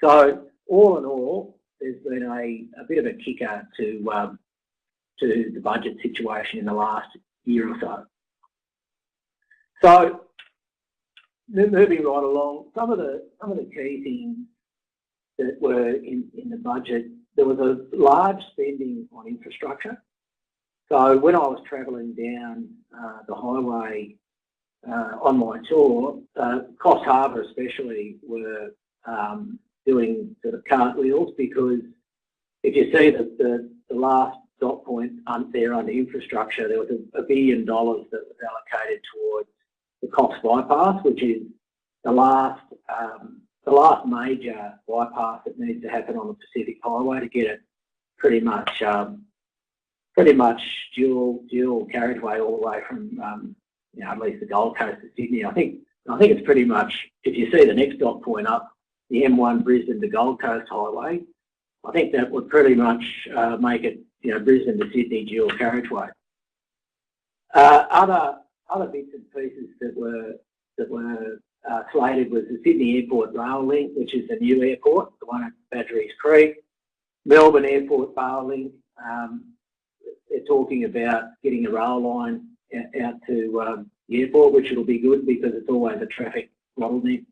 So all in all, there's been a bit of a kicker to the budget situation in the last year or so. So moving right along, some of the key things that were in the budget, there was a large spending on infrastructure. So when I was travelling down the highway on my tour, Coffs Harbour especially were doing sort of cartwheels, because if you see the last dot point there under infrastructure, there was $1 billion that was allocated towards the Coffs bypass, which is the last major bypass that needs to happen on the Pacific Highway to get it pretty much dual carriageway all the way from at least the Gold Coast to Sydney. I think it's pretty much, if you see the next dot point up, the M1 Brisbane to Gold Coast Highway, I think that would pretty much make it Brisbane to Sydney dual carriageway. Other bits and pieces that were slated was the Sydney Airport rail link, which is the new airport, the one at Badgerys Creek. Melbourne Airport rail link. They're talking about getting a rail line out to the airport, which will be good because it's always a traffic bottleneck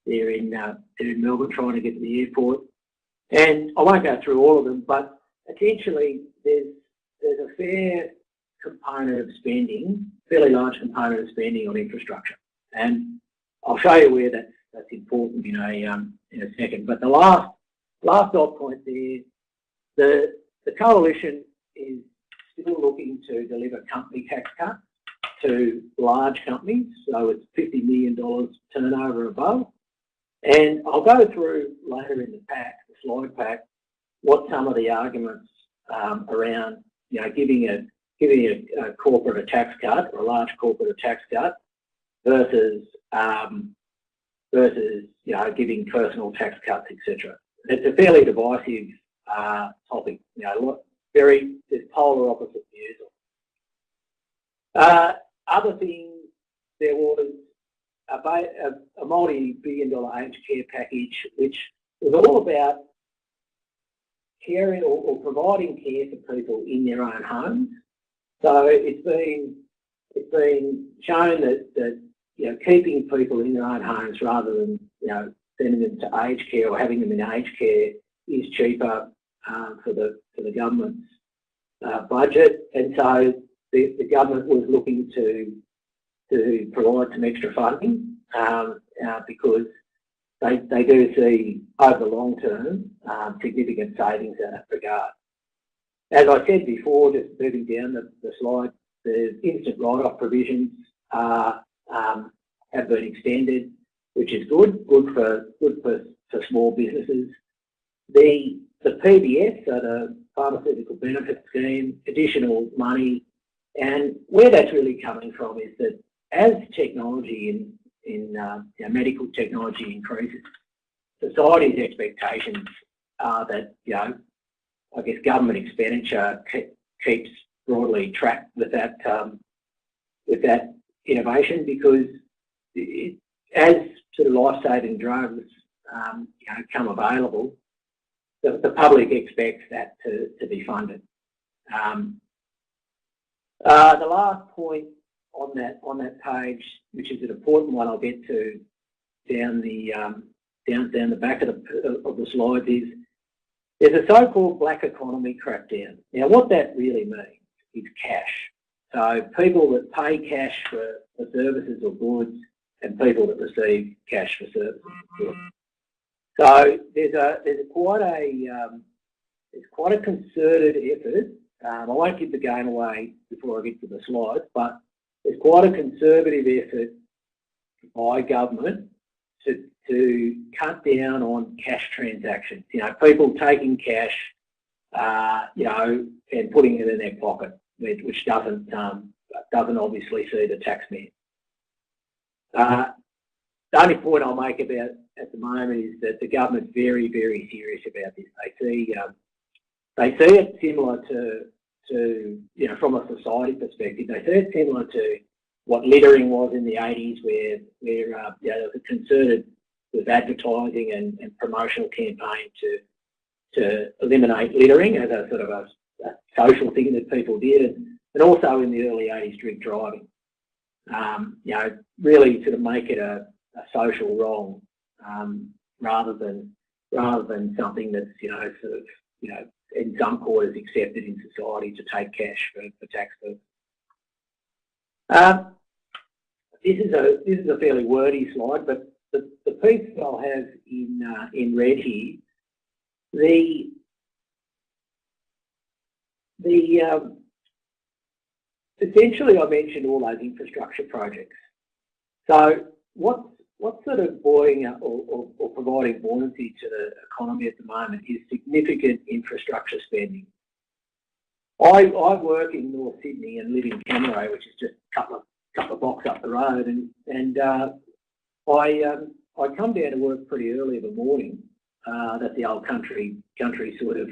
there in Melbourne trying to get to the airport. And I won't go through all of them, but essentially there's a fair component of spending, fairly large component of spending on infrastructure, and I'll show you where that's important in a second. But the last dot point there, the coalition is still looking to deliver company tax cuts to large companies, so it's $50 million turnover above. And I'll go through later in the pack, the slide pack, what some of the arguments around giving a corporate a tax cut, or a large corporate a tax cut, versus giving personal tax cuts, etc. It's a fairly divisive topic. There's polar opposite views. Other things, there was a multi-billion-dollar aged care package, which was all about caring or providing care for people in their own homes. So it's been shown that keeping people in their own homes rather than sending them to aged care or having them in aged care is cheaper for the government's budget, and so the government was looking to provide some extra funding because they do see over the long term significant savings in that regard. As I said before, just moving down the slide, the instant write-off provisions have been extended, which is good for small businesses. The PBS, so the Pharmaceutical Benefit Scheme, additional money, and where that's really coming from is that as technology in medical technology increases, society's expectations are that I guess government expenditure keeps broadly track with that innovation, because as sort of life-saving drugs come available, the public expects that to be funded. The last point on that page, which is an important one, I'll get to down the back of the slides, is there's a so-called black economy crackdown. Now, what that really means is cash. So people that pay cash for services or goods, and people that receive cash for services or goods. So there's quite a concerted effort. I won't give the game away before I get to the slides, but there's quite a conservative effort by government to cut down on cash transactions. People taking cash, and putting it in their pocket, which doesn't obviously see the taxman. The only point I'll make about at the moment is that the government's very, very serious about this. They see it similar to from a society perspective. They see it similar to what littering was in the 80s, where there was a concerted with advertising and promotional campaign to eliminate littering as a sort of a social thing that people did, and also in the early 80s, drink driving. You know, really sort of make it a social wrong rather than something that's, you know, sort of, you know, in some quarters accepted in society to take cash for tax purposes. This is a fairly wordy slide, but the piece that I'll have in red here, essentially I mentioned all those infrastructure projects. So what's sort of buoying or providing buoyancy to the economy at the moment is significant infrastructure spending. I work in North Sydney and live in Cammeray, which is just a couple of blocks up the road, and I come down to work pretty early in the morning. That's the old country sort of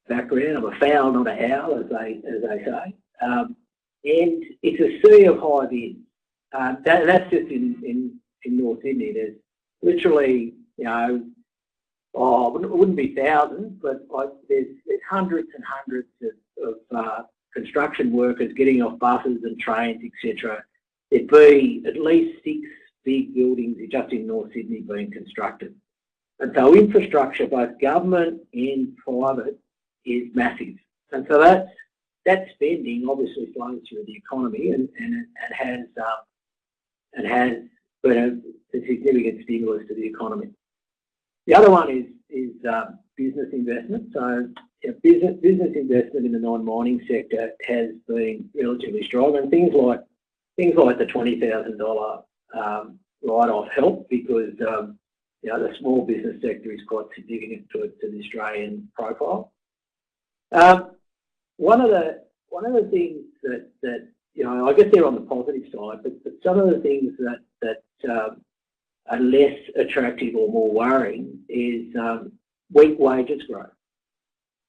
background. I'm a fowl, not a owl, as they say. And it's a sea of high bids. That's just in North Sydney. There's literally, you know, it wouldn't be thousands, but there's hundreds and hundreds of construction workers getting off buses and trains, etc. There'd be at least 6 big buildings just in North Sydney being constructed. And so infrastructure, both government and private, is massive. And so that spending obviously flows through the economy and has been a significant stimulus to the economy. The other one is business investment. So business investment in the non-mining sector has been relatively strong, and things like the $20,000 write-off help because you know, the small business sector is quite significant to the Australian profile. One of the things that you know, I guess they're on the positive side, but some of the things that are less attractive or more worrying is weak wages growth.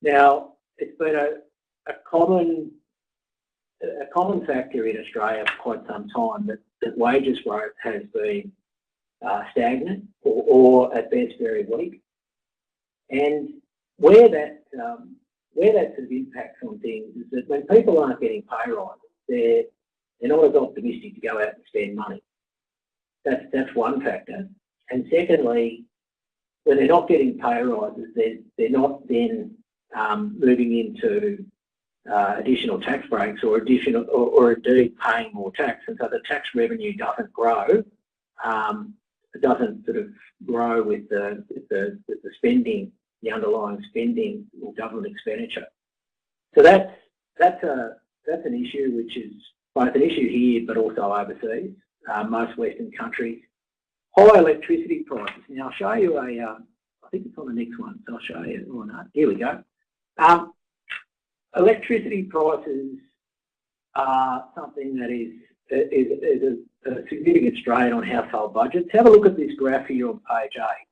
Now, it's been a common factor in Australia for quite some time that wages growth has been stagnant or at best very weak, and where that sort of impacts on things is that when people aren't getting pay rises, they're not as optimistic to go out and spend money. That's one factor. And secondly, when they're not getting pay rises, they're not then moving into additional tax breaks or indeed paying more tax, and so the tax revenue doesn't grow. It doesn't sort of grow with the spending, the underlying spending or government expenditure. So that's an issue which is both an issue here but also overseas. Most Western countries. High electricity prices. Now I'll show you I think it's on the next one, so I'll show you. Oh no, here we go. Electricity prices are something that is a significant strain on household budgets. Have a look at this graph here on page 8.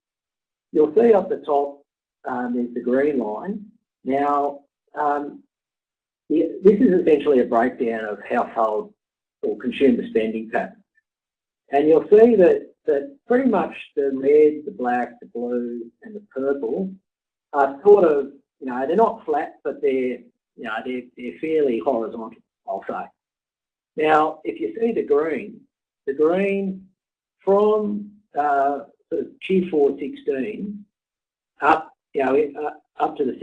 You'll see up the top there's the green line. Now this is essentially a breakdown of household or consumer spending patterns. And you'll see that pretty much the red, the black, the blue and the purple are sort of, you know, they're not flat, but they're fairly horizontal, I'll say. Now, if you see the green from sort of Q4 16 up, up to the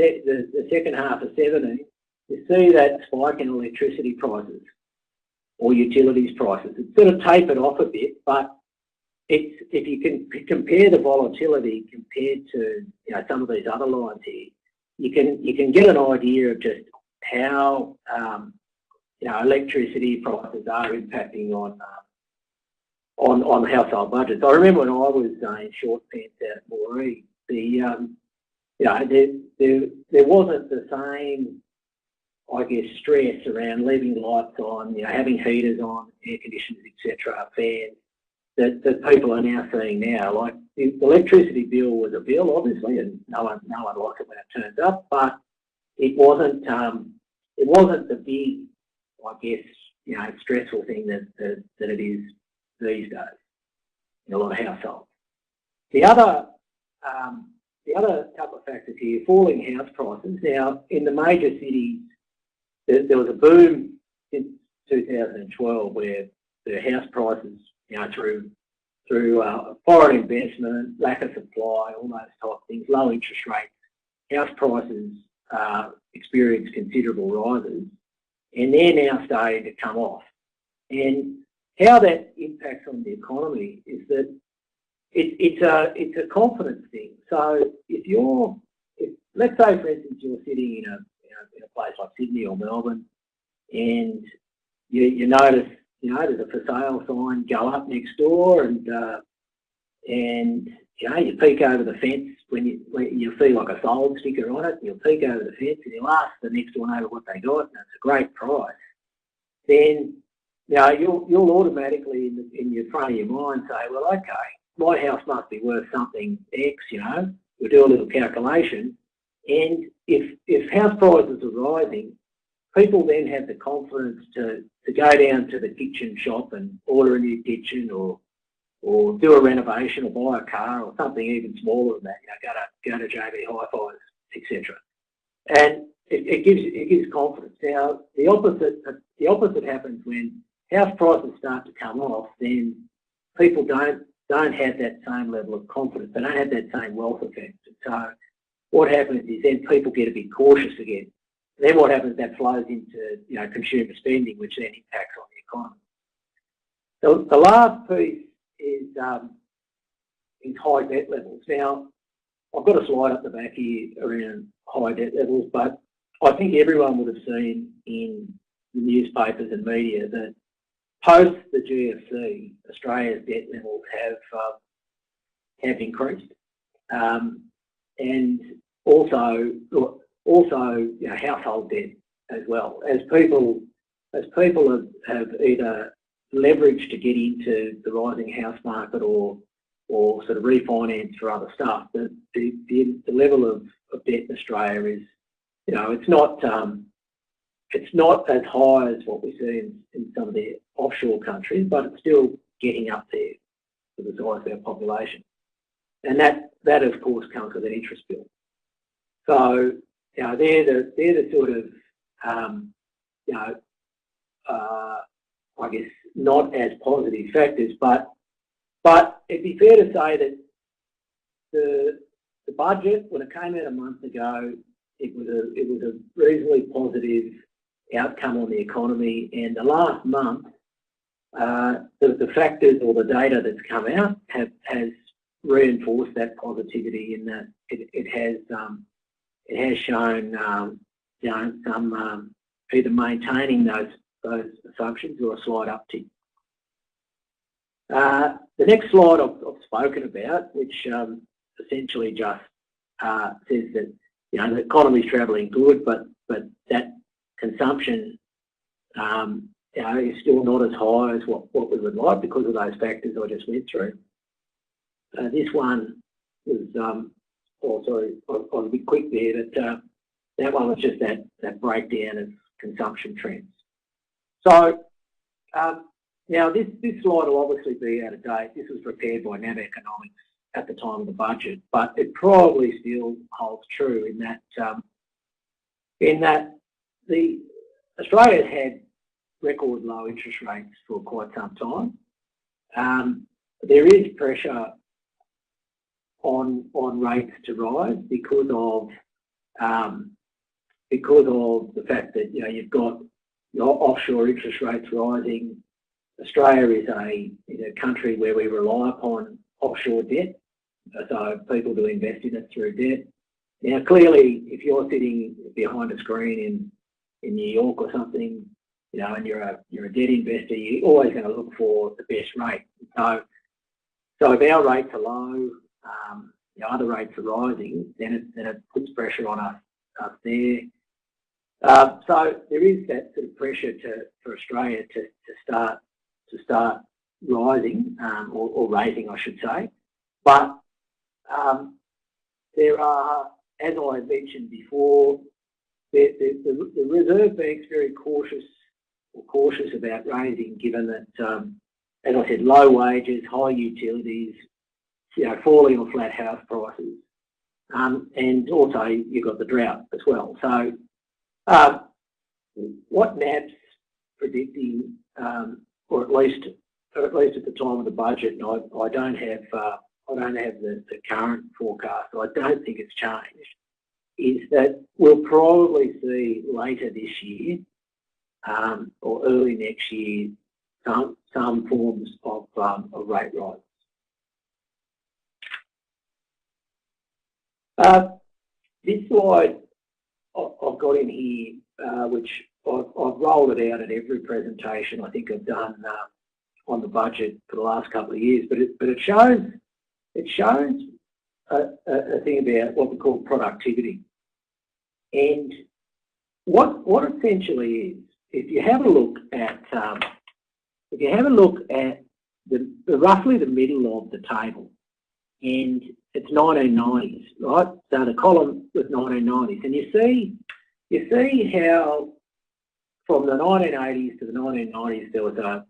second half of 17, you see that spike in electricity prices or utilities prices. It's sort of tapered off a bit, but if you can compare the volatility compared to some of these other lines here, you can get an idea of just how electricity prices are impacting on household budgets. I remember when I was in short pants out at Moree, there wasn't the same, I guess, stress around leaving lights on, having heaters on, air conditioners, etc., fans, that people are now seeing now. Like the electricity bill was a bill, obviously, and no one liked it when it turns up, but it wasn't the big, I guess, stressful thing that it is these days in a lot of households. The other couple of factors here, falling house prices. Now, in the major cities, there was a boom since 2012 where the house prices, through foreign investment, lack of supply, all those type of things, low interest rates, house prices experienced considerable rises, and they're now starting to come off. And how that impacts on the economy is that it's a confidence thing. So let's say, for instance, you're sitting in a place like Sydney or Melbourne, and you notice there's a for sale sign go up next door, and you peek over the fence when you see like a sold sticker on it. You'll peek over the fence and you'll ask the next door neighbour what they got, and it's a great price. Then you'll automatically in your front of your mind say, well, okay, my house must be worth something X. We'll do a little calculation, and if house prices are rising, people then have the confidence to go down to the kitchen shop and order a new kitchen, or do a renovation, or buy a car, or something even smaller than that. Go to JB Hi-Fi's, etc. And it gives confidence. Now the opposite happens when house prices start to come off. Then people don't have that same level of confidence. They don't have that same wealth effect. So what happens is then people get a bit cautious again. And then what happens, that flows into consumer spending, which then impacts on the economy. So the last piece is high debt levels. Now, I've got a slide up the back here around high debt levels, but I think everyone would have seen in the newspapers and media that post the GFC, Australia's debt levels have increased, and also household debt as well, as people have either leveraged to get into the rising house market or sort of refinance for other stuff. The level of debt in Australia is, it's not as high as what we see in some of the offshore countries, but it's still getting up there for the size of our population. And that of course comes with an interest bill. So, they're the sort of, I guess not as positive factors, but it'd be fair to say that the budget, when it came out a month ago, it was a reasonably positive outcome on the economy, and the last month, the factors or the data that's come out has reinforced that positivity in that it has shown some either maintaining those assumptions or a slight uptick. The next slide I've spoken about, which essentially just says that the economy's travelling good, but that consumption is still not as high as what we would like because of those factors I just went through. This one was, I'll be quick there, but that one was just that breakdown of consumption trends. So now this slide will obviously be out of date. This was prepared by NAB Economics at the time of the budget, but it probably still holds true in that Australia had record low interest rates for quite some time. There is pressure on rates to rise because of the fact that you've got your offshore interest rates rising. Australia is a country where we rely upon offshore debt, so people do invest in it through debt. Now, clearly, if you're sitting behind a screen in New York or something, and you're a debt investor, you're always going to look for the best rate. So if our rates are low, other rates are rising, then it puts pressure on us there. So there is that sort of pressure for Australia to start rising or raising, I should say. But there are, as I mentioned before, the Reserve Bank's very cautious about raising, given that as I said, low wages, high utilities, falling or flat house prices, and also you've got the drought as well. So what NAB's predicting, or at least at the time of the budget, and I don't have the current forecast, so I don't think it's changed, is that we'll probably see later this year or early next year some forms of rate rise. This slide I've got in here, which I've rolled it out at every presentation I think I've done on the budget for the last couple of years, but it shows a thing about what we call productivity. And what essentially is, if you have a look at the roughly the middle of the table, and it's 1990s, right? So the column was 1990s, and you see how from the 1980s to the 1990s there was an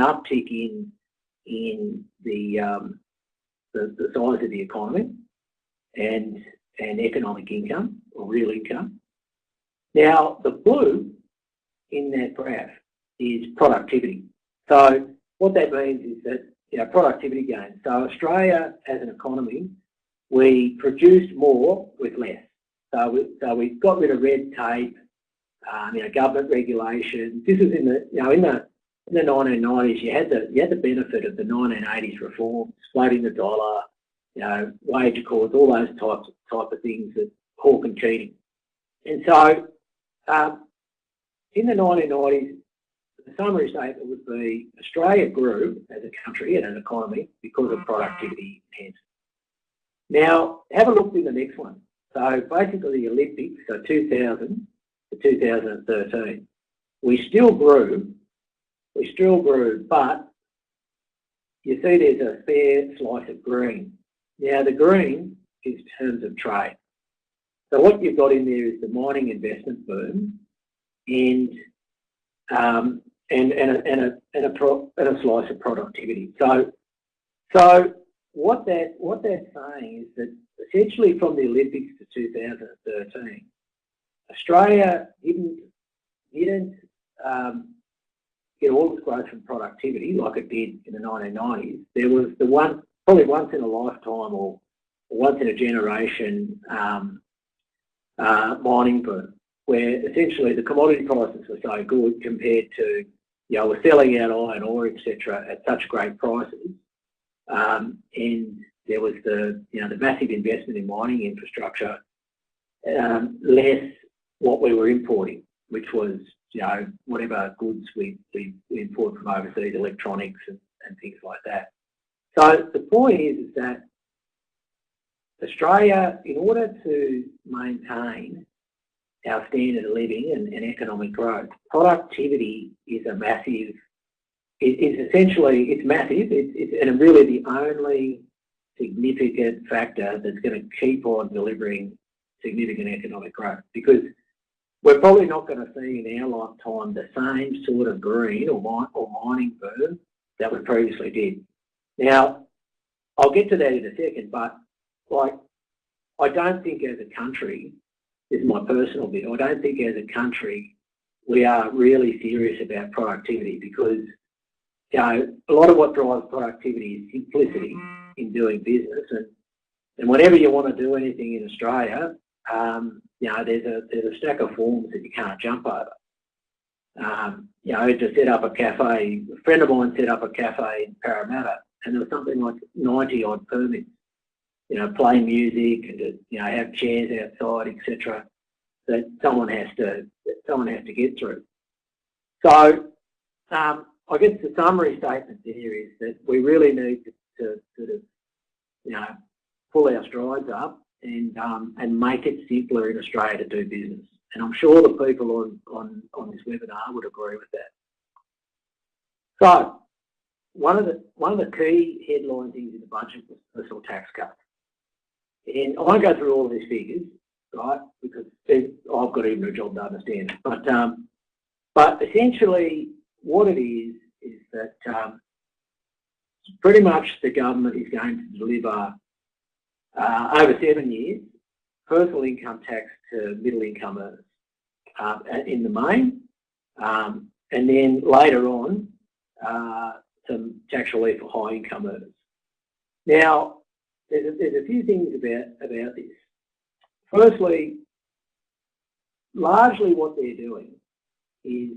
uptick in the size of the economy and economic income or real income. Now the blue in that graph is productivity. So what that means is that productivity gains. So Australia as an economy, we produced more with less. So we got rid of red tape, government regulations. This was in the in the 1990s. You had the benefit of the 1980s reforms, floating the dollar, wage accords, all those type of things that Hawke and Keating. And so in the 1990s, the summary statement would be Australia grew as a country and an economy because of productivity enhancement. Now have a look in the next one. So basically the Olympics, so 2000 to 2013, we still grew, but you see there's a fair slice of green. Now the green is terms of trade. So what you've got in there is the mining investment boom and a slice of productivity. So what that's saying is that essentially from the Olympics to 2013, Australia didn't get all its growth from productivity like it did in the 1990s. There was probably once in a lifetime or once in a generation mining boom, where essentially the commodity prices were so good compared to, we're selling out iron ore, etc., at such great prices, and there was the massive investment in mining infrastructure, less what we were importing, which was whatever goods we import from overseas, electronics and things like that. So the point is that Australia, in order to maintain our standard of living and economic growth, productivity is a massive. It's massive. It's really the only significant factor that's going to keep on delivering significant economic growth, because we're probably not going to see in our lifetime the same sort of green or mining boom that we previously did. Now, I'll get to that in a second, but I don't think as a country, this is my personal view, I don't think as a country we are really serious about productivity, because a lot of what drives productivity is simplicity in doing business, and whenever you want to do anything in Australia, there's a stack of forms that you can't jump over. To set up a cafe, a friend of mine set up a cafe in Parramatta, and there was something like 90 odd permits. Play music and to, have chairs outside, etc. That someone has to get through. So I guess the summary statement there is that we really need to sort of pull our strides up and make it simpler in Australia to do business. And I'm sure the people on this webinar would agree with that. So one of the key headline things in the budget was personal tax cuts. And I won't go through all of these figures, right, because I've got even a job to understand it. But essentially what it is that pretty much the government is going to deliver over 7 years personal income tax to middle income earners in the main, and then later on some tax relief for high income earners. Now, there's a few things about this. Firstly, largely what they're doing is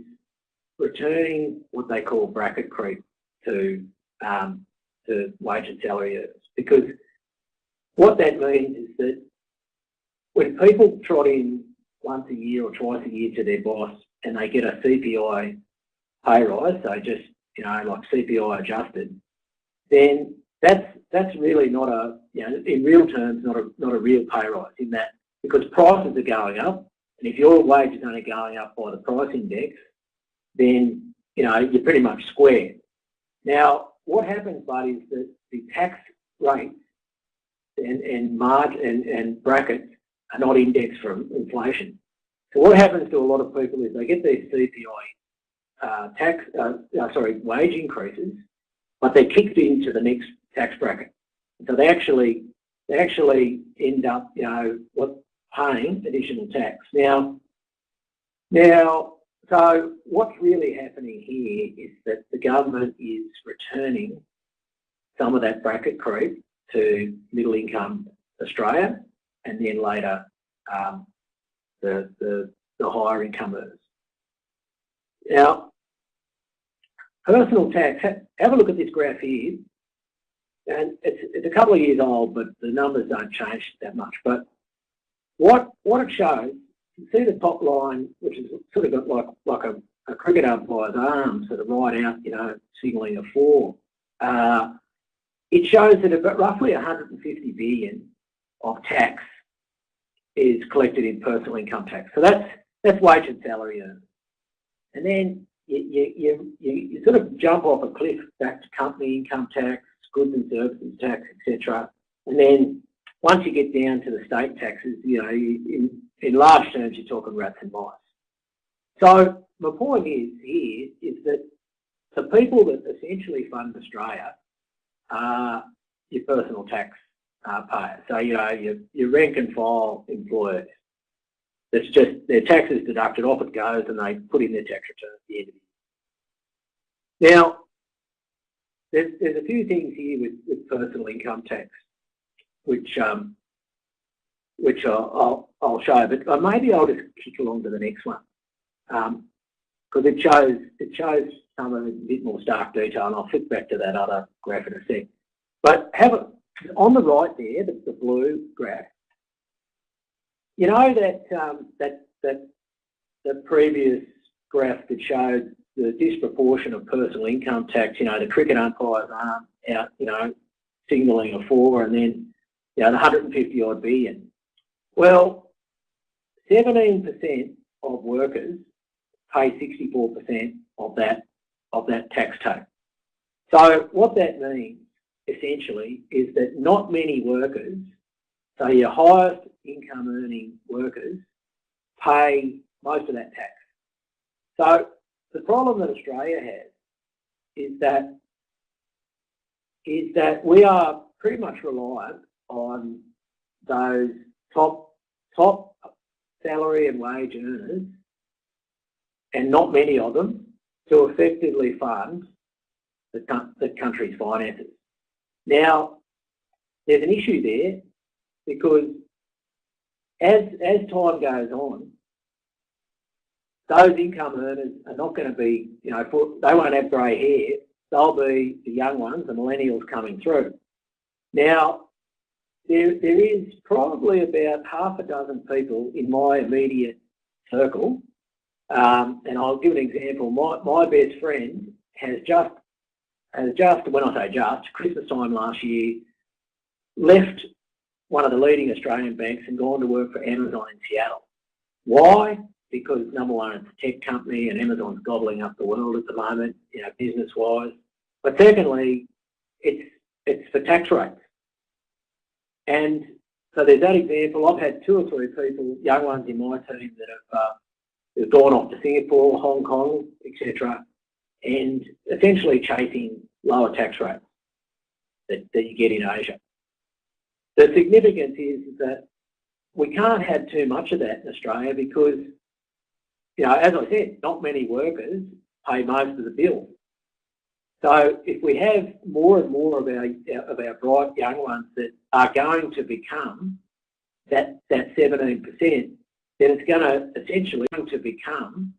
returning what they call bracket creep to wage and salary earners, because what that means is that when people trot in once a year or twice a year to their boss and they get a CPI pay rise, so just, you know, like CPI adjusted, then that's really not a, you know, in real terms, not a real pay rise, in that, because prices are going up, and if your wage is only going up by the price index, then, you know, you're pretty much square. Now, what happens, bud, is that the tax rates and brackets are not indexed from inflation. So what happens to a lot of people is they get these CPI wage increases, but they're kicked into the next tax bracket. So they actually end up, you know, paying additional tax. Now, so what's really happening here is that the government is returning some of that bracket creep to middle income Australia, and then later the higher income earners. Now, personal tax, have a look at this graph here, and it's a couple of years old, but the numbers don't change that much. But what it shows, you see the top line, which is sort of got like a cricket umpire's arm, sort of right out, you know, signalling a 4. It shows that about roughly 150 billion of tax is collected in personal income tax. So that's wage and salary earners. And then you sort of jump off a cliff back to company income tax, goods and services tax, etc. And then once you get down to the state taxes, you know, in large terms, you're talking rats and mice. So my point is that the people that essentially fund Australia are your personal tax payers. So, you know, your rank and file employers. It's just their tax is deducted, off it goes, and they put in their tax return at the end of the year. Now, there's a few things here with personal income tax, which I'll show, but maybe I'll just kick along to the next one, because it shows some of it in a bit more stark detail, and I'll flip back to that other graph in a sec. But on the right there, that's the blue graph. You know that the previous graph that showed the disproportion of personal income tax, you know, the cricket umpire's arm out, you know, signalling a 4, and then, you know, the 150 odd billion. Well, 17% of workers pay 64% of that tax take. So what that means essentially is that not many workers, so your highest income earning workers, pay most of that tax. So the problem that Australia has is that we are pretty much reliant on those top salary and wage earners, and not many of them, to effectively fund the country's finances. Now, there's an issue there, because as time goes on, those income earners are not going to be, you know, they won't have grey hair. They'll be the young ones, the millennials coming through. Now, there is probably about half a dozen people in my immediate circle, and I'll give an example. My best friend has just, when I say just, Christmas time last year, left one of the leading Australian banks and gone to work for Amazon in Seattle. Why? Because number one, it's a tech company and Amazon's gobbling up the world at the moment, you know, business-wise. But secondly, it's for tax rates. And so there's that example. I've had 2 or 3 people, young ones in my team, that have gone off to Singapore, Hong Kong, etc., and essentially chasing lower tax rates that you get in Asia. The significance is that we can't have too much of that in Australia because, you know, as I said, not many workers pay most of the bills. So if we have more and more of our bright young ones that are going to become that 17%, then it's going to essentially become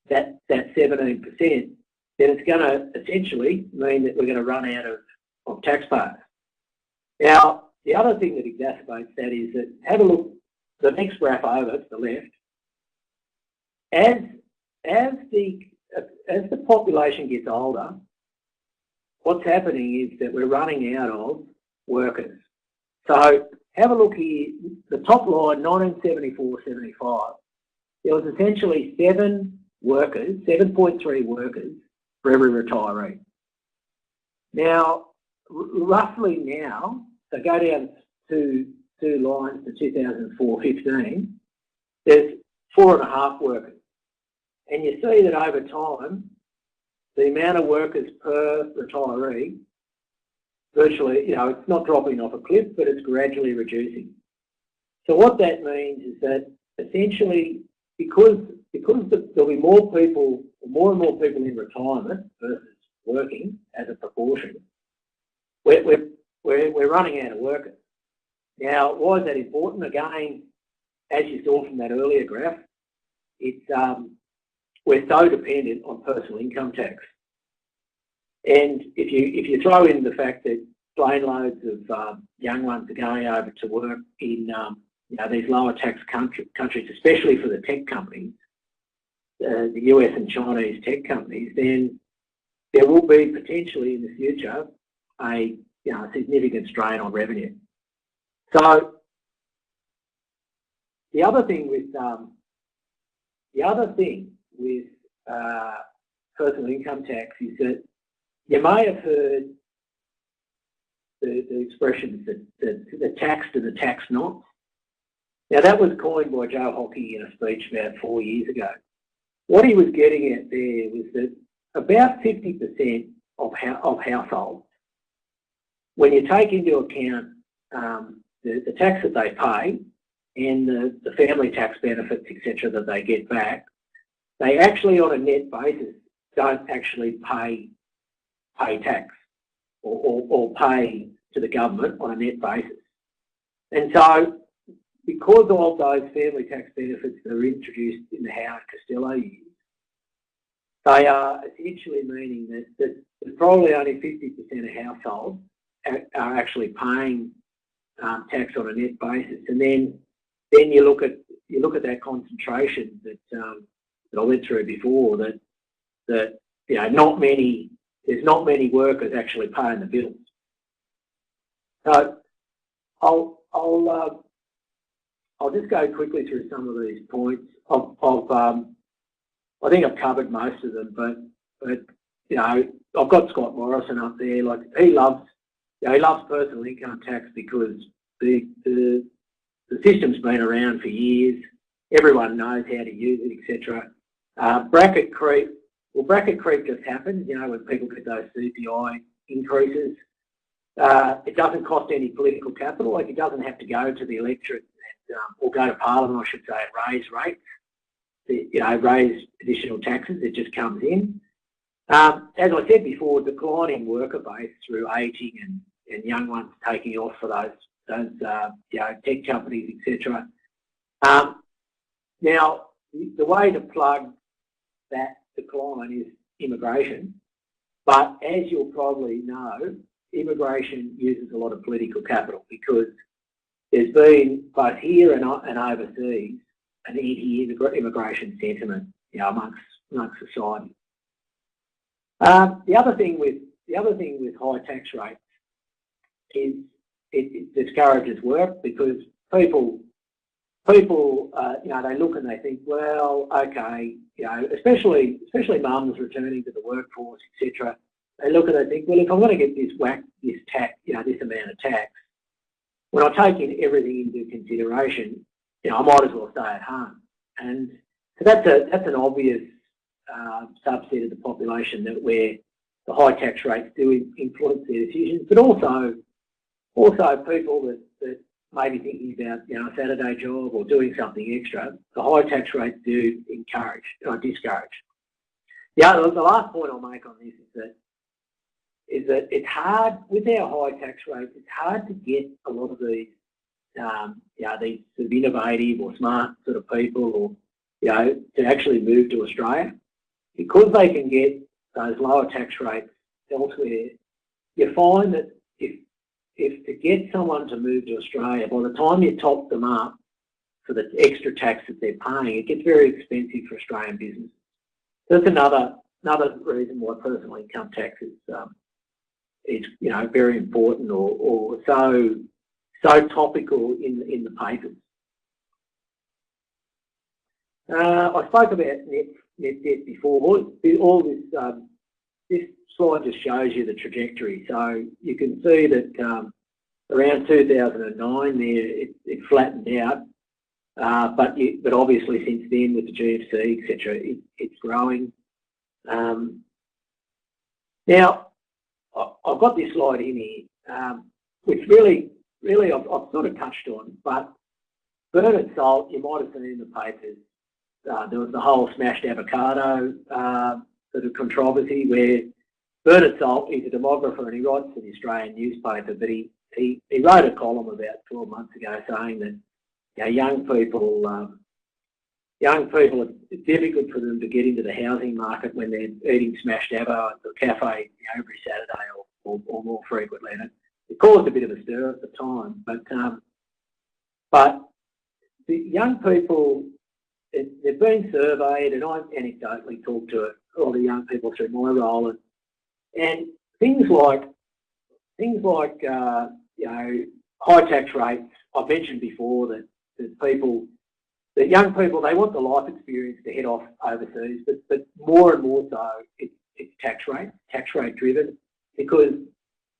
that 17%, then it's going to essentially mean that we're going to run out of taxpayers. Now, the other thing that exacerbates that is that, have a look, the next graph over to the left, as the population gets older, what's happening is that we're running out of workers. So have a look here, the top line, 1974-75, there was essentially 7.3 workers for every retiree. Now, roughly now, so go down two lines to 2004-15, there's 4.5 workers. And you see that over time, the amount of workers per retiree, virtually, you know, it's not dropping off a cliff, but it's gradually reducing. So what that means is that essentially, because there'll be more and more people in retirement versus working as a proportion, we're running out of workers. Now, why is that important? Again, as you saw from that earlier graph, it's we're so dependent on personal income tax. And if you throw in the fact that plane loads of young ones are going over to work in you know, these lower tax countries, especially for the tech companies, the US and Chinese tech companies, then there will be potentially in the future a significant strain on revenue. So the other thing with personal income tax is that you may have heard the expression that the taxed and the tax not. Now that was coined by Joe Hockey in a speech about 4 years ago. What he was getting at there was that about 50% of households, when you take into account the tax that they pay and the family tax benefits, etc., that they get back, they actually, on a net basis, don't actually pay tax or pay to the government on a net basis. And so, because of those family tax benefits that are introduced in the Howard Costello years, they are essentially meaning that probably only 50% of households are actually paying tax on a net basis. And then you look at that concentration that I went through before, that you know, there's not many workers actually paying the bills. So I'll just go quickly through some of these points. I think I've covered most of them, but you know, I've got Scott Morrison up there. Like, he loves personal income tax because the system's been around for years. Everyone knows how to use it, etc. Bracket creep. Well, bracket creep just happens, you know, when people get those CPI increases. It doesn't cost any political capital. Like, it doesn't have to go to the electorate or go to Parliament, I should say, and raise rates. You know, raise additional taxes. It just comes in. As I said before, declining worker base through ageing and young ones taking off for those you know, tech companies, etc. Now, the way to plug that decline is immigration, but as you'll probably know, immigration uses a lot of political capital because there's been, both here and overseas, an anti-immigration sentiment, you know, amongst society. The other thing with high tax rates is it discourages work because people you know, they look and they think, well, okay, you know, especially mums returning to the workforce, etc. They look and they think, well, if I'm going to get this tax, you know, this amount of tax, when I take in everything into consideration, you know, I might as well stay at home. And so that's an obvious subset of the population where the high tax rates do influence their decisions, but also people that may be thinking about, you know, a Saturday job or doing something extra. The high tax rates do encourage or discourage. The last point I'll make on this is that it's hard with our high tax rates. It's hard to get a lot of these, you know, these sort of innovative or smart sort of people, or, you know, to actually move to Australia, because they can get those lower tax rates elsewhere. You find that if to get someone to move to Australia, by the time you top them up for the extra tax that they're paying, it gets very expensive for Australian business. That's another reason why personal income tax is you know, very important or so topical in the papers. I spoke about net debt before. All this slide just shows you the trajectory. So you can see that around 2009 there it flattened out, but obviously since then with the GFC, etc., it's growing. Now I've got this slide in here, which really I've sort of touched on, but Bernard Salt, you might have seen in the papers, there was the whole smashed avocado sort of controversy where Bernard Salt, he's a demographer and he writes for the Australian newspaper, but he wrote a column about 12 months ago saying that, you know, young people, it's difficult for them to get into the housing market when they're eating smashed avo at the cafe, you know, every Saturday or more frequently. And it caused a bit of a stir at the time, but the young people, they've been surveyed, and I've anecdotally talked to a lot of young people through my role, and things like you know, high tax rates. I've mentioned before that young people, they want the life experience to head off overseas, but more and more so it's tax rate driven, because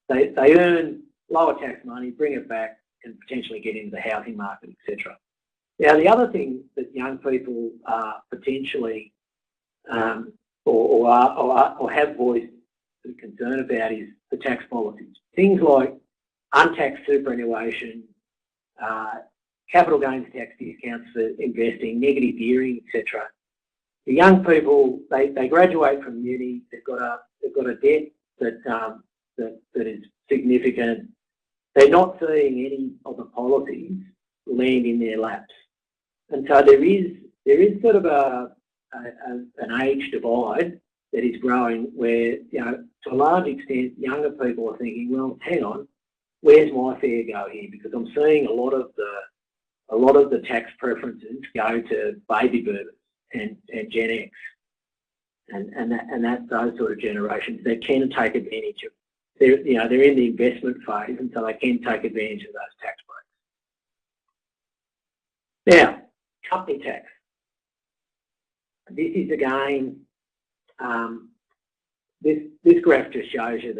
they earn lower tax money, bring it back, and potentially get into the housing market, etc. Now, the other thing that young people are potentially or have voiced concern about is the tax policies. Things like untaxed superannuation, capital gains tax discounts for investing, negative gearing, etc. The young people, they graduate from uni, they've got a debt that is significant. They're not seeing any of the policies land in their laps. And so there is sort of an age divide that is growing where, you know, to a large extent, younger people are thinking, well, hang on, where's my fair go here? Because I'm seeing a lot of the tax preferences go to baby boomers and Gen X, and that's those sort of generations that can take advantage of. They're in the investment phase, and so they can take advantage of those tax breaks. Now, company tax. This is again, this graph just shows you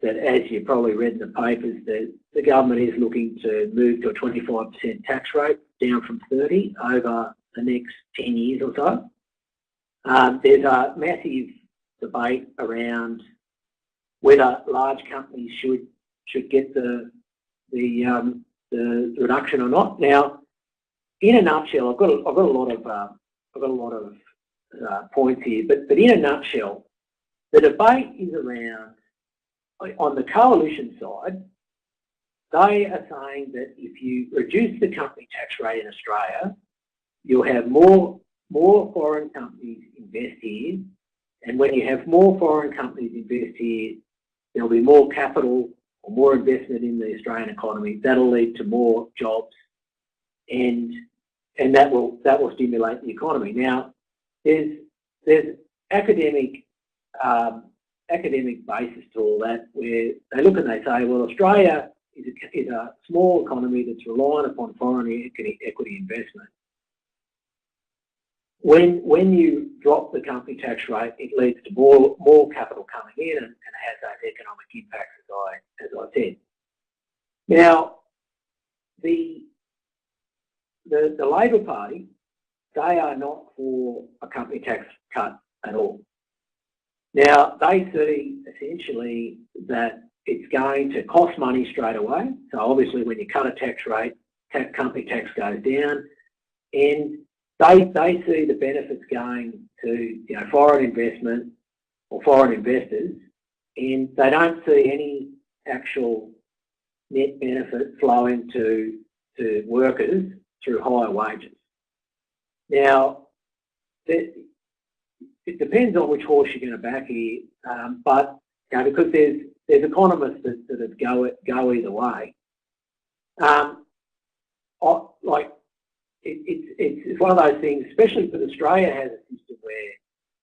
that as you probably read in the papers, that the government is looking to move to a 25% tax rate, down from 30 over the next 10 years or so. There's a massive debate around whether large companies should get the reduction or not. Now, in a nutshell, I've got a lot of points here, but in a nutshell, the debate is around, on the coalition side, they are saying that if you reduce the company tax rate in Australia, you'll have more foreign companies invest here, and when you have more foreign companies invest here, there'll be more capital or more investment in the Australian economy. That'll lead to more jobs, and that will stimulate the economy. Now, there's academic basis to all that, where they look and they say, well, Australia is a small economy that's reliant upon foreign equity investment. When you drop the company tax rate, it leads to more capital coming in and has those economic impacts, as I said. Now, the Labor Party they are not for a company tax cut at all. Now, they see essentially that it's going to cost money straight away. So obviously when you cut a tax rate, company tax goes down, and they see the benefits going to foreign investment or foreign investors, and they don't see any actual net benefit flowing to workers through higher wages. Now, it depends on which horse you're going to back here, but because there's economists that go either way. It's one of those things, especially because Australia has a system where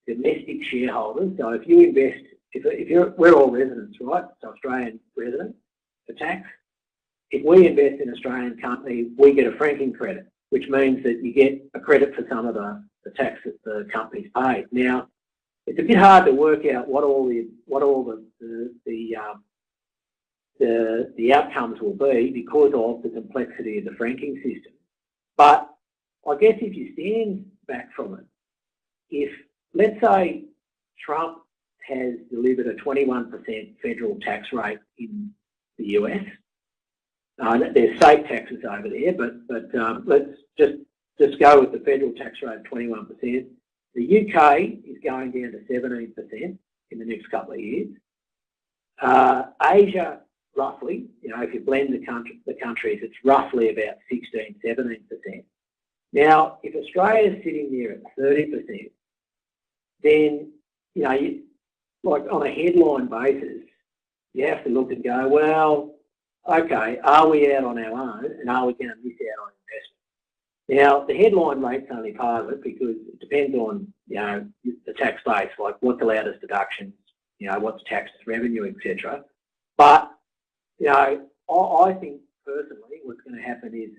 domestic shareholders. So if you invest, we're all residents, right? So Australian residents for tax. If we invest in an Australian company, we get a franking credit, which means that you get a credit for some of the tax that the company's paid. Now, it's a bit hard to work out what all the outcomes will be because of the complexity of the franking system. But I guess if you stand back from it, if let's say Trump has delivered a 21% federal tax rate in the US, there's state taxes over there, but let's just go with the federal tax rate of 21%. The UK is going down to 17% in the next couple of years. Asia, roughly, if you blend the countries, it's roughly about 16, 17%. Now, if Australia is sitting there at 30%, then, like on a headline basis, you have to look and go, well, okay, are we out on our own and are we going to miss out on investment? Now, the headline rate's only part of it because it depends on, the tax base, like what's allowed as deductions, what's taxed as revenue, etc. But, I think personally what's going to happen is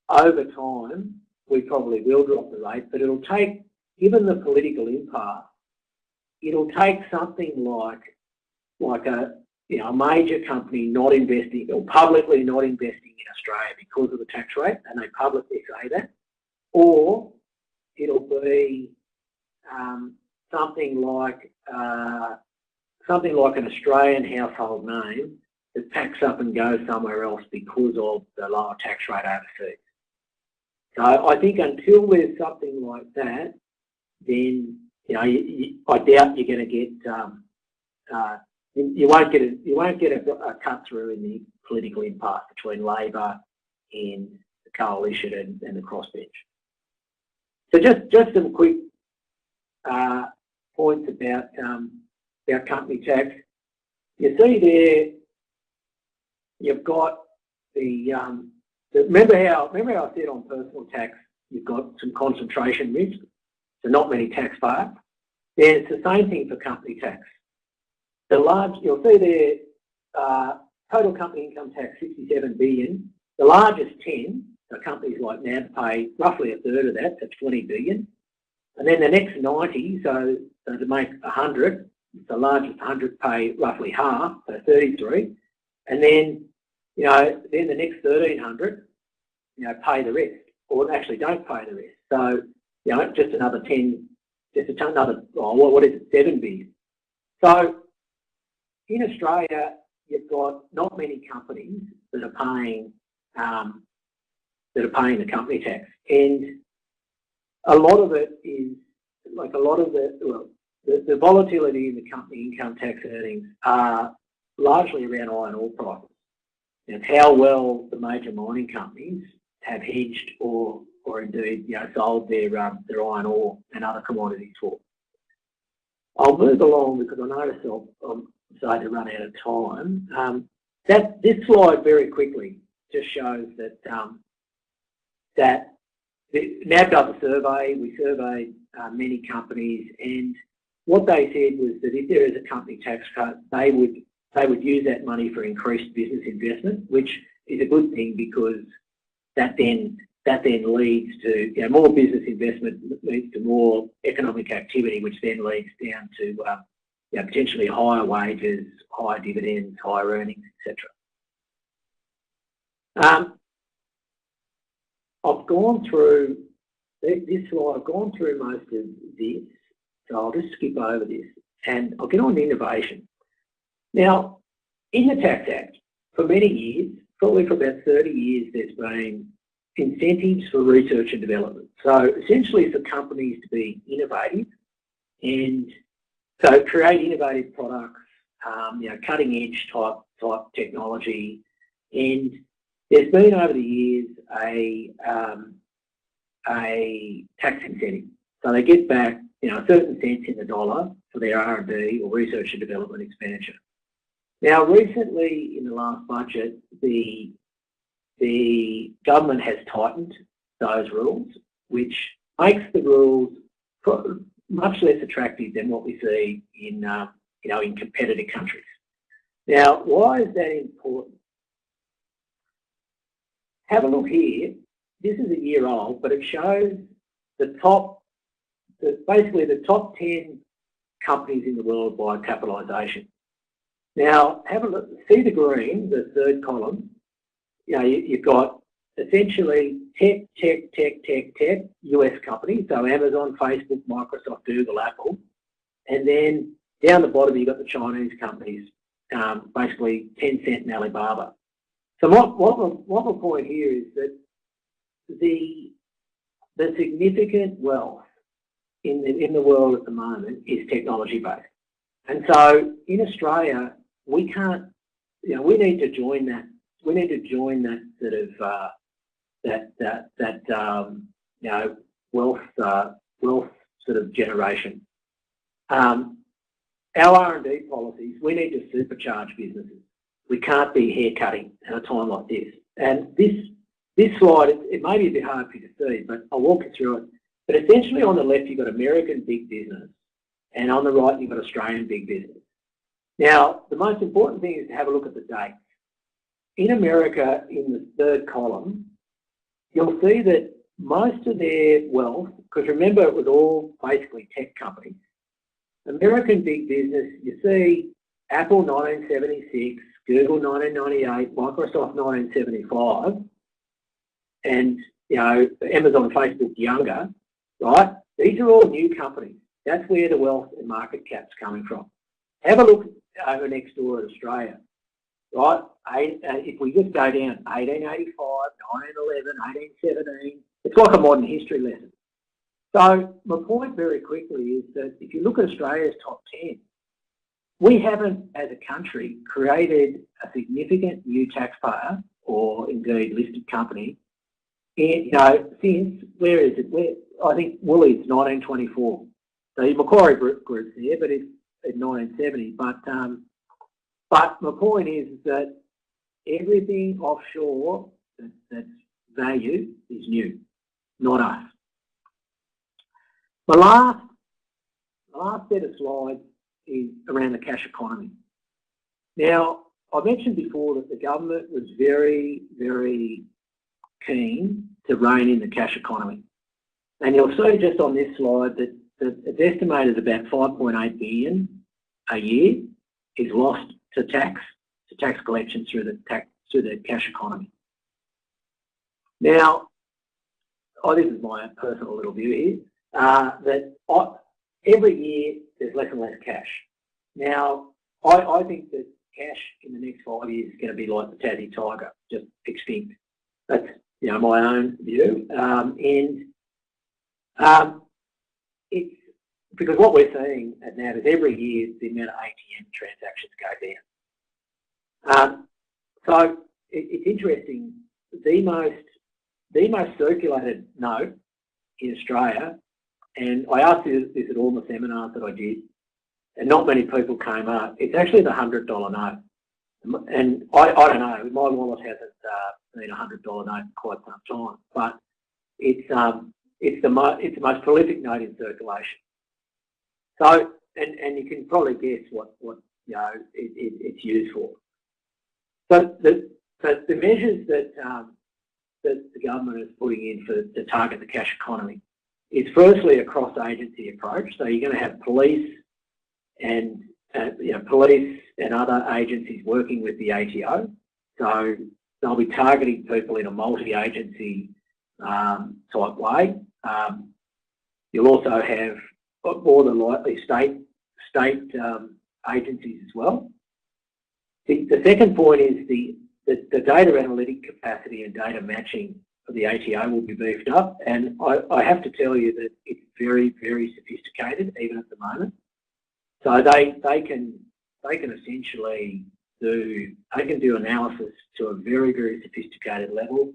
over time, we probably will drop the rate, but it'll take, given the political impasse, it'll take something like a major company not investing or publicly not investing in Australia because of the tax rate, and they publicly say that, or it'll be something like an Australian household name that packs up and goes somewhere else because of the lower tax rate overseas. So I think until there's something like that, then I doubt you're going to get you won't get a cut through in the political impasse between Labor and the coalition and the crossbench. So just some quick points about company tax. You see there, you've got the remember how I said on personal tax you've got some concentration risk, so not many taxpayers. Then it's the same thing for company tax. You'll see there, total company income tax 67 billion. The largest 10, so companies like NAB pay roughly a third of that, so 20 billion. And then the next 90, so to make 100, the largest 100 pay roughly half, so 33. And then, then the next 1,300, pay the rest, or actually don't pay the rest. So, just another 10, what is it, 7 billion. So, in Australia, you've got not many companies that are paying the company tax, and a lot of it is the volatility in the company income tax earnings are largely around iron ore prices. And how well the major mining companies have hedged or indeed sold their iron ore and other commodities for. I'll move along because I notice I'm starting to run out of time. This slide very quickly just shows that the NAB does a survey. We surveyed many companies, and what they said was that if there is a company tax cut, they would use that money for increased business investment, which is a good thing because that then leads to more business investment, leads to more economic activity, which then leads down to potentially higher wages, higher dividends, higher earnings, etc. I've gone through this slide, I've gone through most of this, so I'll just skip over this and I'll get on to innovation. Now, in the Tax Act, for many years, probably for about 30 years, there's been incentives for research and development. So essentially for companies to be innovative and so create innovative products, cutting edge type technology. And there's been over the years a tax incentive. So they get back, certain cents in the dollar for their R&D or research and development expenditure. Now, recently in the last budget, the government has tightened those rules, which makes the rules much less attractive than what we see in in competitor countries. Now, why is that important? Have a look here. This is a year old, but it shows basically the top 10 companies in the world by capitalisation. Now, have a look. See the green, the third column. You've got essentially tech, US companies, so Amazon, Facebook, Microsoft, Google, Apple, and then down the bottom you've got the Chinese companies, basically Tencent and Alibaba. So what my point here is that the significant wealth in the world at the moment is technology based, and so in Australia we can't, we need to join that. We need to join that sort of wealth sort of generation. Our R&D policies, we need to supercharge businesses. We can't be haircutting at a time like this. And this slide, it may be a bit hard for you to see, but I'll walk you through it. But essentially on the left you've got American big business, and on the right you've got Australian big business. Now, the most important thing is to have a look at the dates. In America, in the third column, you'll see that most of their wealth, because remember it was all basically tech companies, American big business, you see Apple 1976, Google 1998, Microsoft 1975, and Amazon, Facebook younger, right? These are all new companies. That's where the wealth and market cap's coming from. Have a look over next door at Australia. Right, if we just go down 1885, 1911, 1817, it's like a modern history lesson. So my point very quickly is that if you look at Australia's top 10, we haven't, as a country, created a significant new taxpayer or indeed listed company, since, where is it? I think Woolies 1924. So Macquarie Group's there, but it's in 1970. But my point is that everything offshore that's valued is new, not us. My last set of slides is around the cash economy. Now, I mentioned before that the government was very, very keen to rein in the cash economy. And you'll see just on this slide that it's estimated about 5.8 billion a year is lost to tax collection through the cash economy. Now, this is my personal little view here, that every year there's less and less cash. Now, I think that cash in the next 5 years is going to be like the Tassie tiger, just extinct. That's my own view, it's because what we're seeing at NAB is every year the amount of ATM transactions go down. So it's interesting. The most circulated note in Australia, and I asked this at all the seminars that I did, and not many people came up. It's actually the $100 note, and I don't know. My wallet hasn't been a $100 note in quite some time, but it's the most prolific note in circulation. So, and you can probably guess what it's used for. So the measures that the government is putting in to target the cash economy is firstly a cross-agency approach. So you're going to have police and police and other agencies working with the ATO. So they'll be targeting people in a multi-agency type way. You'll also have more than likely state agencies as well. The second point is the data analytic capacity and data matching of the ATO will be beefed up, and I have to tell you that it's very, very sophisticated even at the moment. So they can essentially do analysis to a very, very sophisticated level.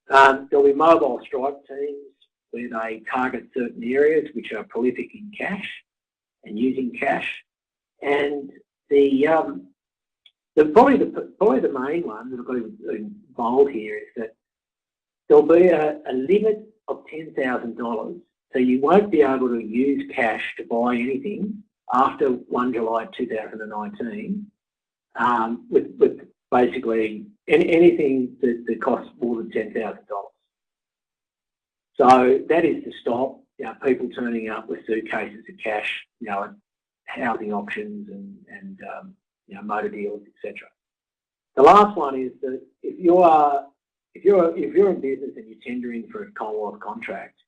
There'll be mobile strike teams where they target certain areas which are prolific in cash and using cash. And probably the main one that I've got in bold here is that there'll be a limit of $10,000, so you won't be able to use cash to buy anything after 1 July 2019 with basically anything that costs more than $10,000. So that is to stop people turning up with suitcases of cash, at housing auctions and motor deals, etc. The last one is that if you're in business and you're tendering for a Commonwealth contract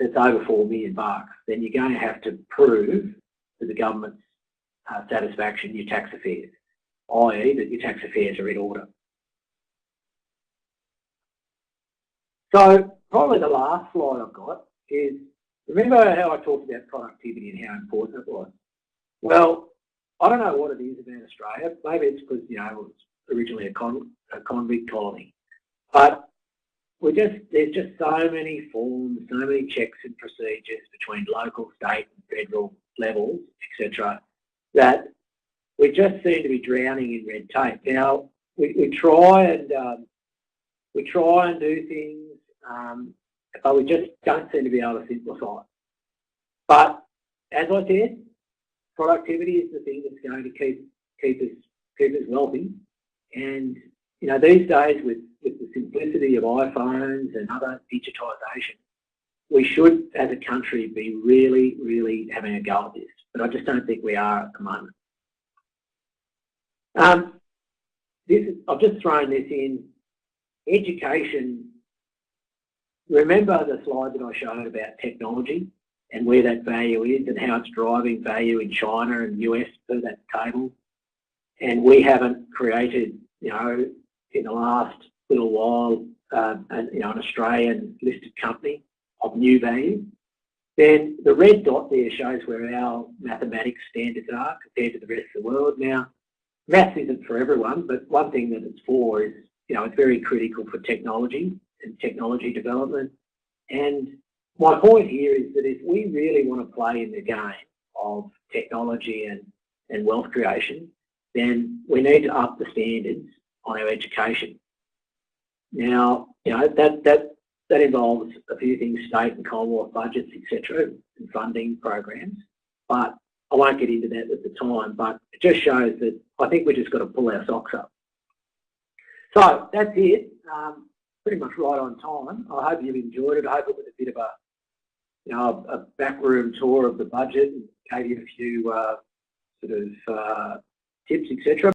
that's over $4 million, then you're going to have to prove to the government's satisfaction your tax affairs, i.e. that your tax affairs are in order. So probably the last slide I've got is, remember how I talked about productivity and how important it was? Well, I don't know what it is about Australia. Maybe it's because, it was originally a convict colony. But there's just so many forms, so many checks and procedures between local, state and federal levels, etc., that we just seem to be drowning in red tape. Now, we try and do things, but we just don't seem to be able to simplify. But as I said, productivity is the thing that's going to keep us wealthy. And these days with the simplicity of iPhones and other digitisation, we should, as a country, be really, really having a go at this. But I just don't think we are at the moment. I've just thrown this in. Education. Remember the slide that I showed about technology and where that value is and how it's driving value in China and US per that table? And we haven't created, in the last little while, an Australian listed company of new value. Then the red dot there shows where our mathematics standards are compared to the rest of the world. Now, maths isn't for everyone, but one thing that it's for is, it's very critical for technology and technology development. And my point here is that if we really want to play in the game of technology and wealth creation, then we need to up the standards on our education. Now, that involves a few things, state and Commonwealth budgets, etc., and funding programs. But I won't get into that at the time, but it just shows that I think we've just got to pull our socks up. So that's it. Pretty much right on time. I hope you've enjoyed it. I hope it was a bit of a backroom tour of the budget and gave you a few tips, etc.